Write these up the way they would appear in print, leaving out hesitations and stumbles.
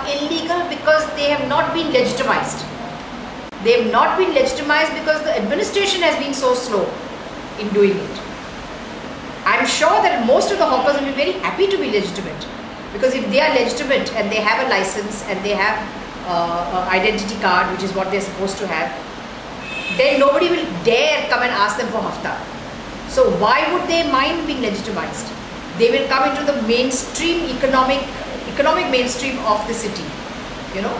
are illegal because they have not been legitimized. They have not been legitimized because the administration has been so slow in doing it. I'm sure that most of the hawkers will be very happy to be legitimate, because if they are legitimate and they have a license and they have identity card, which is what they're supposed to have, then nobody will dare come and ask them for hafta. So why would they mind being legitimized? They will come into the mainstream economic mainstream of the city, you know.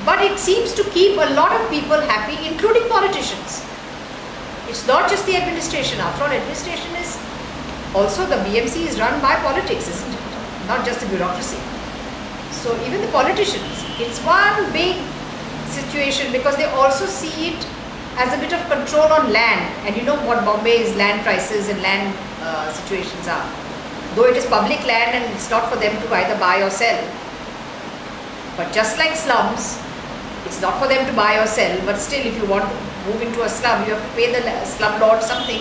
But it seems to keep a lot of people happy, including politicians. It's not just the administration. After all, administration is also, the BMC is run by politics, isn't it? Not just the bureaucracy. So even the politicians, it's one big situation, because they also see it as a bit of control on land. And you know what Bombay's land prices and land situations are. Though it is public land and it's not for them to either buy or sell. But just like slums, it's not for them to buy or sell, but still if you want to move into a slum, you have to pay the slum lord something.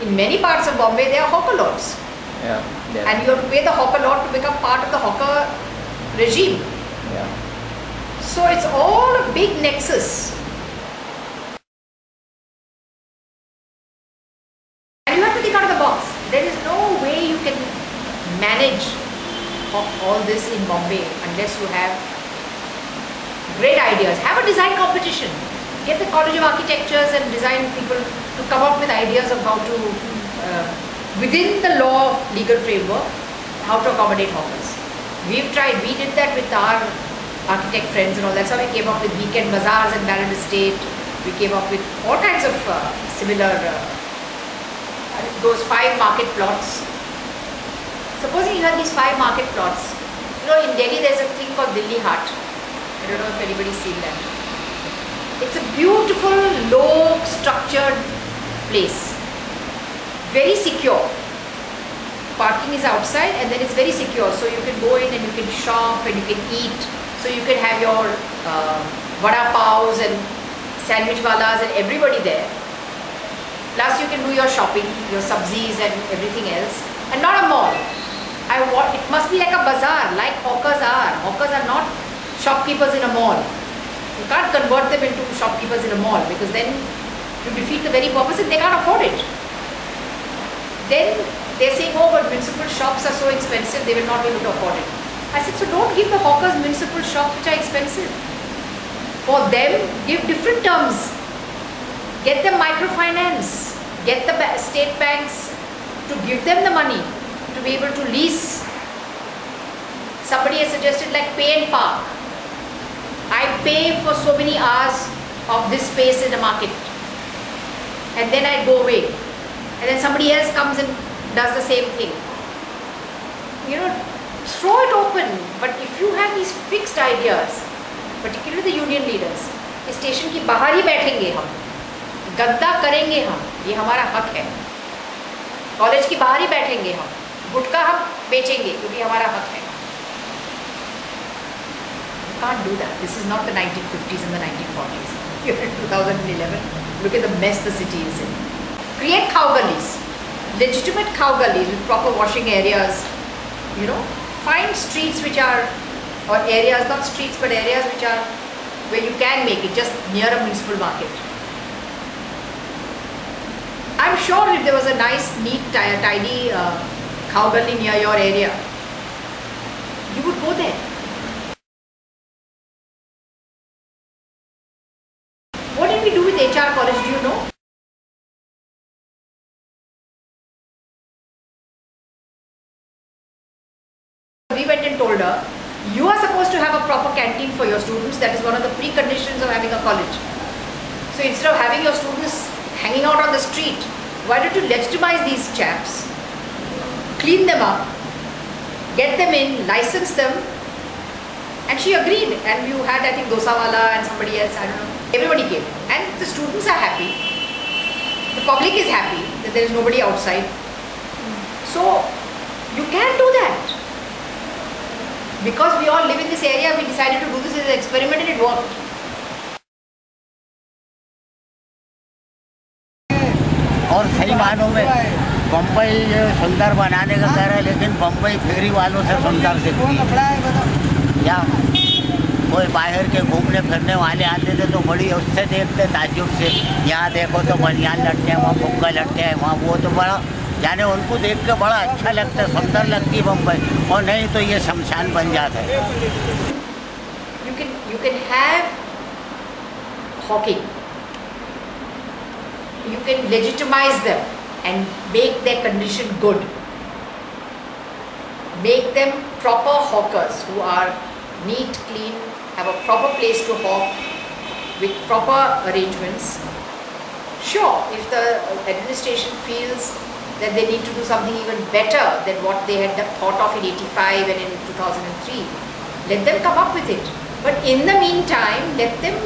In many parts of Bombay, there are hawker lords. Yeah. And you have to pay the hawker lord to become part of the hawker regime. Yeah. So it's all a big nexus. And you have to think out of the box. There is no way you can manage all this in Bombay unless you have great ideas. Have a design competition. Get the College of Architectures and design people to come up with ideas of how to, within the law of legal framework, how to accommodate hawkers. We've tried, we did that with our architect friends and all. That's how we came up with weekend bazaars and Ballad Estate. We came up with all kinds of similar, those 5 market plots. Supposing you have these 5 market plots. You know, in Delhi there's a thing called Delhi Haat. I don't know if anybody's seen that. It's a beautiful, low, structured place. Very secure. Parking is outside and then it's very secure. So you can go in and you can shop and you can eat. So you can have your vada pavs and sandwich walas and everybody there. Plus you can do your shopping, your sabzis and everything else. And not a mall. It must be like a bazaar, like hawkers are. Hawkers are not shopkeepers in a mall. You can't convert them into shopkeepers in a mall, because then you defeat the very purpose and they can't afford it. Then they're saying, oh, but municipal shops are so expensive, they will not be able to afford it. I said, so don't give the hawkers municipal shops which are expensive. For them, give different terms. Get them microfinance. Get the state banks to give them the money to be able to lease. Somebody has suggested like pay and park. I pay for so many hours of this space in the market and then I go away, and then somebody else comes and does the same thing. You know, throw it open. But if you have these fixed ideas, particularly the union leaders, इस station की बाहर ही बैठेंगे हम, गद्दा करेंगे हम, ये हमारा हक है. कॉलेज की बाहर ही बैठेंगे हम, गुटखा हम बेचेंगे क्योंकि हमारा हक है. Can't do that. This is not the 1950s and the 1940s. You're in 2011. Look at the mess the city is in. Create cow gullies, legitimate cow gullies with proper washing areas. You know, find streets which are, or areas, not streets but areas which are where you can make it, just near a municipal market. I'm sure if there was a nice, neat, tidy cow gully near your area, you would go there. What did we do with HR college, do you know? We went and told her, you are supposed to have a proper canteen for your students. That is one of the preconditions of having a college. So instead of having your students hanging out on the street, why don't you legitimize these chaps, clean them up, get them in, license them? And she agreed, and you had, I think, Dosawala and somebody else, I don't know. Everybody came, and the students are happy. The public is happy that there is nobody outside. So you can do that. Because we all live in this area, we decided to do this as an experiment and it worked. और सही मानों में बम्बई सुंदर बनाने का कह रहा है, लेकिन बम्बई फेरी वालों से सुंदर दिखती है। या कोई बाहर के घूमने फिरने वाले आते थे तो बड़ी उससे देखते ताज्जुब से, यहाँ देखो तो बनियान लटके हैं, वहाँ फुग्गा लटके हैं, वहाँ वो तो बड़ा यानी उनको देख के बड़ा अच्छा लगता है, सुंदर लगती है मुंबई। और नहीं तो ये शमशान बन जाता है। You can have hawking. You can legitimize them and make their condition good. Make them proper hawkers who are neat, clean, have a proper place to hawk with proper arrangements. Sure, if the administration feels that they need to do something even better than what they had thought of in 85 and in 2003, let them come up with it. But in the meantime, let them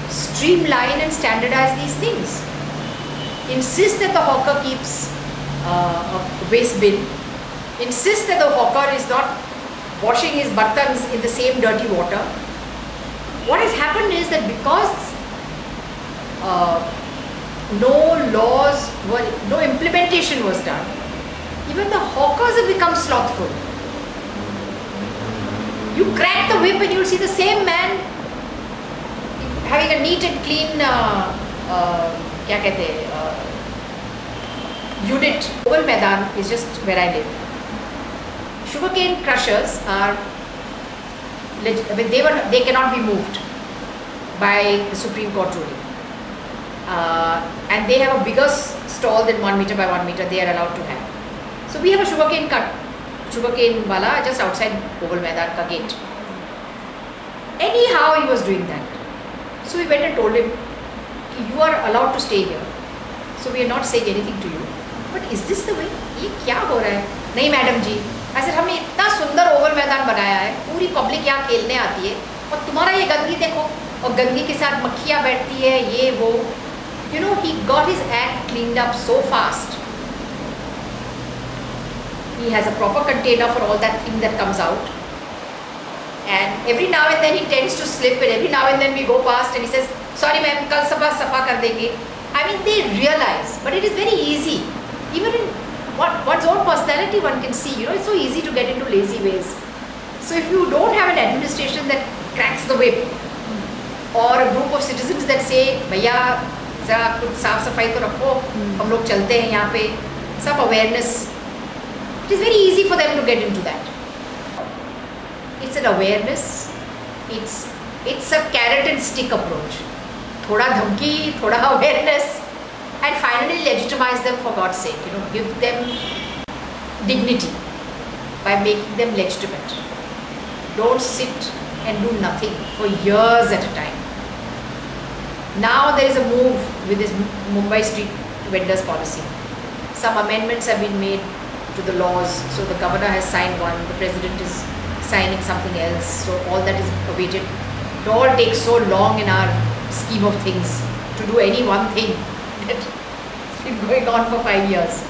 streamline and standardize these things. Insist that the hawker keeps a waste bin. Insist that the hawker is not washing his bartans in the same dirty water. What has happened is that because no implementation was done, even the hawkers have become slothful. You crack the whip and you'll see the same man having a neat and clean unit. Oval Maidan is just where I live. Sugarcane crushers are, they cannot be moved by the Supreme Court ruling. And they have a bigger stall than 1 meter by 1 meter they are allowed to have. So we have a sugarcane wala just outside Oval Maidan ka gate. Anyhow he was doing that. So we went and told him, you are allowed to stay here. So we are not saying anything to you. But is this the way? ये क्या हो रहा है? नहीं madam जी, ऐसे हमने इतना सुंदर ओवल मैदान बनाया है, पूरी पब्लिक यहाँ खेलने आती है और तुम्हारा ये गंदगी देखो, और गंदगी के साथ मक्खियाँ बैठती है, ये वो. You know, he got his act cleaned up so fast. He has a proper container for all that thing that comes out. And every now and then he tends to slip, and every now and then we go past and he says, sorry ma'am, kal safa kar denge. I mean, they realize, but it is very easy. Even in one's own personality, one can see, you know, it's so easy to get into lazy ways. So if you don't have an administration that cracks the whip, or a group of citizens that say, भैया जरा कुछ साफ सफाई तो रखो, हम लोग चलते हैं यहाँ पे, सब awareness, it is very easy for them to get into that. It's an awareness, it's a carrot and stick approach. थोड़ा धमकी, थोड़ा awareness, and finally legitimize them for God's sake. You know, give them dignity by making them legitimate. Don't sit and do nothing for years at a time. Now there is a move with this Mumbai street vendors policy. Some amendments have been made to the laws. So the governor has signed one, the president is signing something else. So all that is awaited. It all takes so long in our scheme of things to do any one thing that it's been going on for 5 years.